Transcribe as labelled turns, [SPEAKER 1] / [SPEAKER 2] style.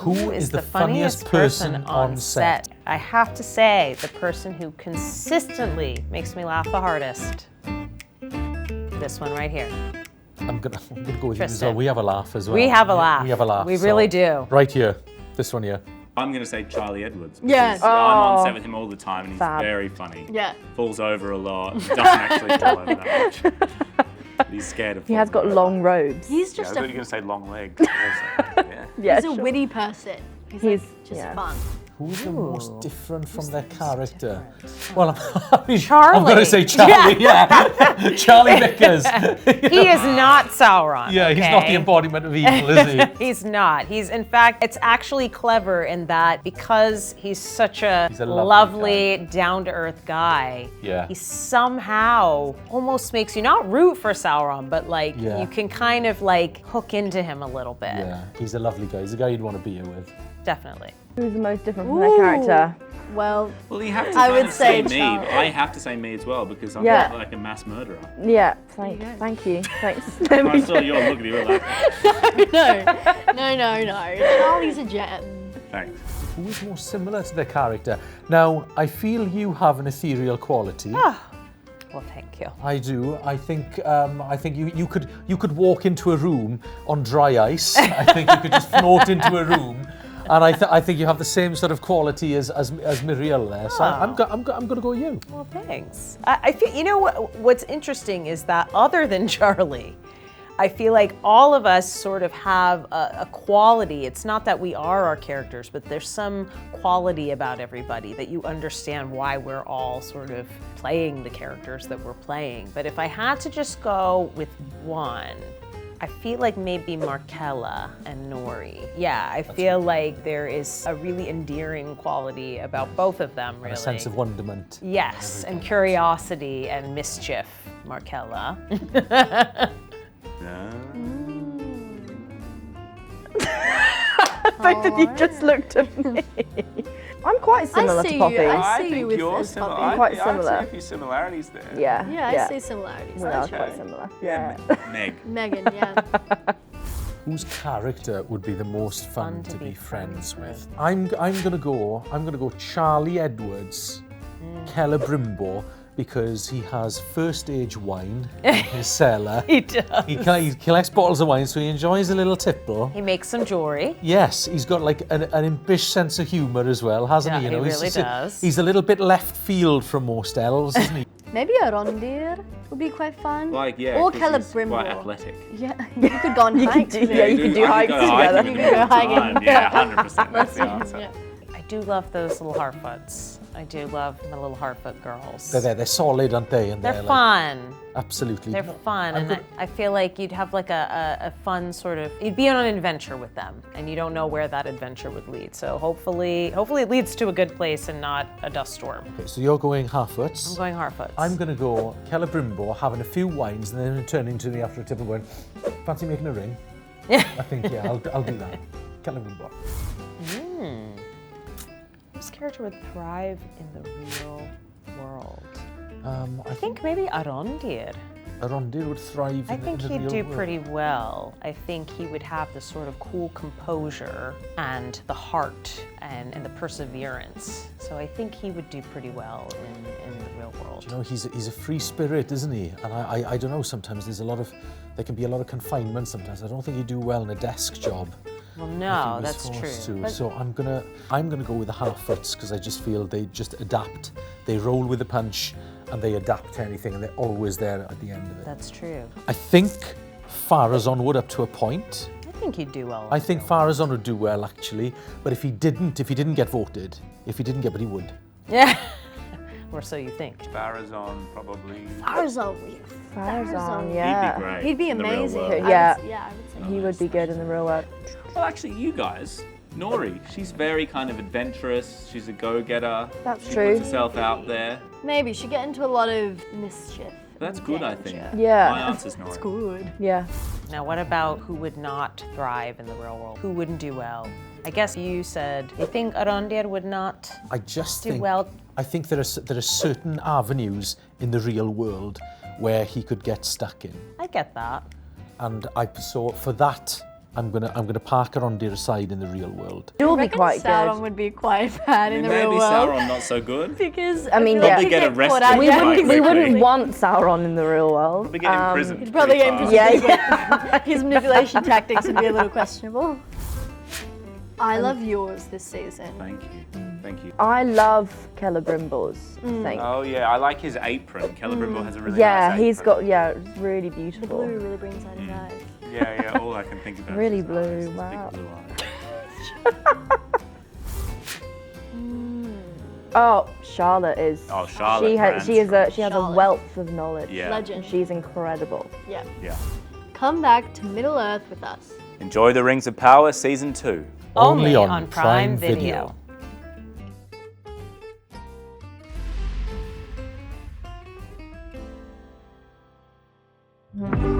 [SPEAKER 1] Who is the funniest person on set?
[SPEAKER 2] I have to say, the person who consistently makes me laugh the hardest. This one right here.
[SPEAKER 1] I'm gonna go with you as
[SPEAKER 2] Tristan.
[SPEAKER 1] well. We have a laugh as well.
[SPEAKER 2] We have a laugh.
[SPEAKER 1] We have a laugh.
[SPEAKER 2] We really do.
[SPEAKER 1] Right here, this one here.
[SPEAKER 3] I'm going to say Charlie Edwards.
[SPEAKER 4] Yes.
[SPEAKER 3] I'm on set with him all the time and he's
[SPEAKER 4] Fab.
[SPEAKER 3] very funny.
[SPEAKER 4] Yeah.
[SPEAKER 3] Falls over a lot. Doesn't actually fall over that much. But he's scared of
[SPEAKER 5] He has got
[SPEAKER 3] falling
[SPEAKER 5] long
[SPEAKER 3] over.
[SPEAKER 5] robes.
[SPEAKER 4] He's
[SPEAKER 3] Yeah, I
[SPEAKER 4] just
[SPEAKER 3] was
[SPEAKER 4] a,
[SPEAKER 3] only going to say long legs. Yeah.
[SPEAKER 5] Yeah,
[SPEAKER 4] he's a witty person. He's like, just
[SPEAKER 5] yeah.
[SPEAKER 4] fun.
[SPEAKER 1] Who's the most different from their character? Well, I mean,
[SPEAKER 2] Charlie.
[SPEAKER 1] I'm going to say Charlie, yeah. Charlie Vickers.
[SPEAKER 2] He is not Sauron.
[SPEAKER 1] Yeah, he's
[SPEAKER 2] okay?
[SPEAKER 1] not the embodiment of evil, is he?
[SPEAKER 2] He's not. He's, in fact, it's actually clever in that because he's such a,
[SPEAKER 1] He's a
[SPEAKER 2] lovely down-to-earth guy,
[SPEAKER 1] Yeah.
[SPEAKER 2] he somehow almost makes you not root for Sauron, but like
[SPEAKER 1] Yeah.
[SPEAKER 2] you can kind of like hook into him a little bit.
[SPEAKER 1] Yeah, he's a lovely guy. He's a guy you'd want to be here with.
[SPEAKER 2] Definitely.
[SPEAKER 5] Who's the most different from their character?
[SPEAKER 4] Well,
[SPEAKER 3] Well, you have to
[SPEAKER 4] I
[SPEAKER 3] kind
[SPEAKER 4] would
[SPEAKER 3] of say
[SPEAKER 4] say
[SPEAKER 3] me,
[SPEAKER 4] Charlie.
[SPEAKER 3] but I have to say me as well because I'm
[SPEAKER 5] Yeah.
[SPEAKER 3] not like a mass murderer.
[SPEAKER 5] Yeah,
[SPEAKER 4] you go.
[SPEAKER 5] thank you. Thanks.
[SPEAKER 3] I saw your look at you like,
[SPEAKER 4] no. Charlie's a gem.
[SPEAKER 3] thanks.
[SPEAKER 1] Who is more similar to their character? Now, I feel you have an ethereal quality.
[SPEAKER 2] Well, thank you.
[SPEAKER 1] I do. I think you could walk into a room on dry ice. I think you could just float into a room, and I think you have the same sort of quality as Muriel there. So I'm going to go with you.
[SPEAKER 2] Well, thanks. I feel, you know what's interesting is that other than Charlie, I feel like all of us sort of have a quality. It's not that we are our characters, but there's some quality about everybody that you understand why we're all sort of playing the characters that we're playing. But if I had to just go with one, I feel like maybe Markella and Nori. Yeah, I feel like there is a really endearing quality about both of them, really.
[SPEAKER 1] A sense of wonderment.
[SPEAKER 2] Yes, and curiosity and mischief, Markella.
[SPEAKER 5] Both of you just looked at me. I'm quite similar to Poppy.
[SPEAKER 4] I see you with as
[SPEAKER 3] similar.
[SPEAKER 4] Poppy.
[SPEAKER 5] Quite
[SPEAKER 3] I see
[SPEAKER 5] similar.
[SPEAKER 3] a few similarities there.
[SPEAKER 5] Yeah.
[SPEAKER 4] Yeah, I see similarities.
[SPEAKER 5] We are
[SPEAKER 3] Okay.
[SPEAKER 5] quite similar.
[SPEAKER 3] Yeah, Meg.
[SPEAKER 4] Megan, yeah.
[SPEAKER 1] Whose character would be the most fun to be friends with? I'm gonna go Charlie Edwards, Celebrimbo, because he has first age wine in his cellar.
[SPEAKER 2] He does.
[SPEAKER 1] He collects bottles of wine, so he enjoys a little tipple.
[SPEAKER 2] He makes some jewelry.
[SPEAKER 1] Yes, he's got like an impish sense of humour as well, hasn't
[SPEAKER 2] Yeah,
[SPEAKER 1] he? You
[SPEAKER 2] he
[SPEAKER 1] know,
[SPEAKER 2] really
[SPEAKER 1] he's
[SPEAKER 2] does.
[SPEAKER 1] He's a little bit left field from most elves, isn't he?
[SPEAKER 4] Maybe a Rondir would be quite fun.
[SPEAKER 3] Like, yeah,
[SPEAKER 4] Or
[SPEAKER 3] 'cause he's
[SPEAKER 4] Celebrimbo.
[SPEAKER 3] quite athletic.
[SPEAKER 4] Yeah, you could go on hikes.
[SPEAKER 5] do- yeah, you could do hikes together.
[SPEAKER 3] You
[SPEAKER 4] You could go hiking.
[SPEAKER 3] Yeah, 100%. That's the answer.
[SPEAKER 4] Yeah.
[SPEAKER 2] I do love those little Harfoots. I do love the little Harfoot girls.
[SPEAKER 1] They're solid, aren't they? And
[SPEAKER 2] They're
[SPEAKER 1] like,
[SPEAKER 2] fun.
[SPEAKER 1] absolutely.
[SPEAKER 2] They're fun,
[SPEAKER 1] I'm
[SPEAKER 2] and
[SPEAKER 1] good.
[SPEAKER 2] I feel like you'd have like a fun sort of, you'd be on an adventure with them, and you don't know where that adventure would lead. So hopefully it leads to a good place and not a dust storm.
[SPEAKER 1] Okay, so you're going Harfoots.
[SPEAKER 2] I'm going Harfoots.
[SPEAKER 1] I'm going to go Celebrimbo, having a few wines, and then turning to me after a tip and going, fancy making a ring? I think, yeah, I'll do that. Celebrimbo.
[SPEAKER 2] Whose character would thrive in the real world?
[SPEAKER 1] I
[SPEAKER 2] I think maybe Arondir.
[SPEAKER 1] Arondir would thrive
[SPEAKER 2] I
[SPEAKER 1] in
[SPEAKER 2] think
[SPEAKER 1] the
[SPEAKER 2] he'd
[SPEAKER 1] real
[SPEAKER 2] do
[SPEAKER 1] world.
[SPEAKER 2] pretty well. I think he would have the sort of cool composure and the heart and the perseverance. So I think he would do pretty well in the real world.
[SPEAKER 1] You know, he's a free spirit, isn't he? And I don't know, sometimes there can be a lot of confinement sometimes. I don't think he'd do well in a desk job.
[SPEAKER 2] Well,
[SPEAKER 1] if
[SPEAKER 2] no,
[SPEAKER 1] he was
[SPEAKER 2] that's
[SPEAKER 1] forced
[SPEAKER 2] true.
[SPEAKER 1] to. So I'm gonna go with the Harfoots because I just feel they just adapt. They roll with the punch and they adapt to anything and they're always there at the end of it.
[SPEAKER 2] That's true.
[SPEAKER 1] I think Farazan would up to a point.
[SPEAKER 2] I think he'd do well.
[SPEAKER 1] I think Farazan would do well actually, but if he didn't get voted, but he would.
[SPEAKER 2] Yeah. Or so you think.
[SPEAKER 3] Farazan probably.
[SPEAKER 4] Farazan,
[SPEAKER 5] Farazan,
[SPEAKER 3] He'd
[SPEAKER 5] yeah.
[SPEAKER 3] be great.
[SPEAKER 4] He'd be
[SPEAKER 3] in the real
[SPEAKER 4] amazing.
[SPEAKER 3] world.
[SPEAKER 5] Yeah.
[SPEAKER 4] I would say.
[SPEAKER 5] He would be good in the real world.
[SPEAKER 3] Well, actually, you guys, Nori, she's very kind of adventurous. She's a go-getter.
[SPEAKER 5] That's
[SPEAKER 3] She
[SPEAKER 5] true.
[SPEAKER 3] puts herself out there.
[SPEAKER 4] Maybe she'd get into a lot of mischief.
[SPEAKER 3] That's good, I think.
[SPEAKER 4] danger.
[SPEAKER 5] Yeah.
[SPEAKER 3] My answer's Nori.
[SPEAKER 4] It's good.
[SPEAKER 5] Yeah.
[SPEAKER 2] Now, what about who would not thrive in the real world? Who wouldn't do well? I guess you said you think Arondir would not
[SPEAKER 1] I just
[SPEAKER 2] do
[SPEAKER 1] think
[SPEAKER 2] well.
[SPEAKER 1] I think there are certain avenues in the real world where he could get stuck in.
[SPEAKER 2] I get that.
[SPEAKER 1] And so for that, I'm gonna park her on the other side in the real world.
[SPEAKER 5] You'll
[SPEAKER 4] I
[SPEAKER 5] be
[SPEAKER 4] reckon
[SPEAKER 5] quite
[SPEAKER 4] Sauron
[SPEAKER 5] good.
[SPEAKER 4] would be quite bad in the real
[SPEAKER 3] Maybe
[SPEAKER 4] world.
[SPEAKER 3] Sauron not so good.
[SPEAKER 4] Because
[SPEAKER 5] I mean,
[SPEAKER 4] feel
[SPEAKER 5] yeah.
[SPEAKER 3] Probably
[SPEAKER 4] he'd
[SPEAKER 3] get
[SPEAKER 4] caught
[SPEAKER 3] arrested
[SPEAKER 4] out.
[SPEAKER 5] We
[SPEAKER 3] quite
[SPEAKER 5] wouldn't, we
[SPEAKER 3] quickly.
[SPEAKER 5] wouldn't want Sauron in the real world.
[SPEAKER 3] Probably get in prison.
[SPEAKER 4] He'd probably get in
[SPEAKER 3] pretty
[SPEAKER 4] prison.
[SPEAKER 3] fast.
[SPEAKER 5] Yeah,
[SPEAKER 4] His manipulation tactics would be a little questionable. I love yours this season.
[SPEAKER 3] Thank you. Thank you.
[SPEAKER 5] I love Celebrimbor's thing.
[SPEAKER 3] Oh yeah, I like his apron. Celebrimbo has a really
[SPEAKER 5] Yeah,
[SPEAKER 3] nice
[SPEAKER 5] he's
[SPEAKER 3] apron.
[SPEAKER 5] got, it's really beautiful.
[SPEAKER 4] Blue really brings out his eyes.
[SPEAKER 3] Yeah, all I can think about.
[SPEAKER 5] Really
[SPEAKER 3] is his
[SPEAKER 5] blue,
[SPEAKER 3] eyes, his
[SPEAKER 5] wow.
[SPEAKER 3] Big blue eyes.
[SPEAKER 5] Oh, Charlotte is.
[SPEAKER 3] Oh, Charlotte
[SPEAKER 5] She has a
[SPEAKER 4] Charlotte.
[SPEAKER 5] wealth of knowledge.
[SPEAKER 3] Yeah.
[SPEAKER 4] Legend.
[SPEAKER 5] She's incredible.
[SPEAKER 4] Yeah.
[SPEAKER 3] Yeah.
[SPEAKER 4] Come back to Middle Earth with us.
[SPEAKER 3] Enjoy the Rings of Power Season 2.
[SPEAKER 2] Only on Prime Video.
[SPEAKER 1] Video.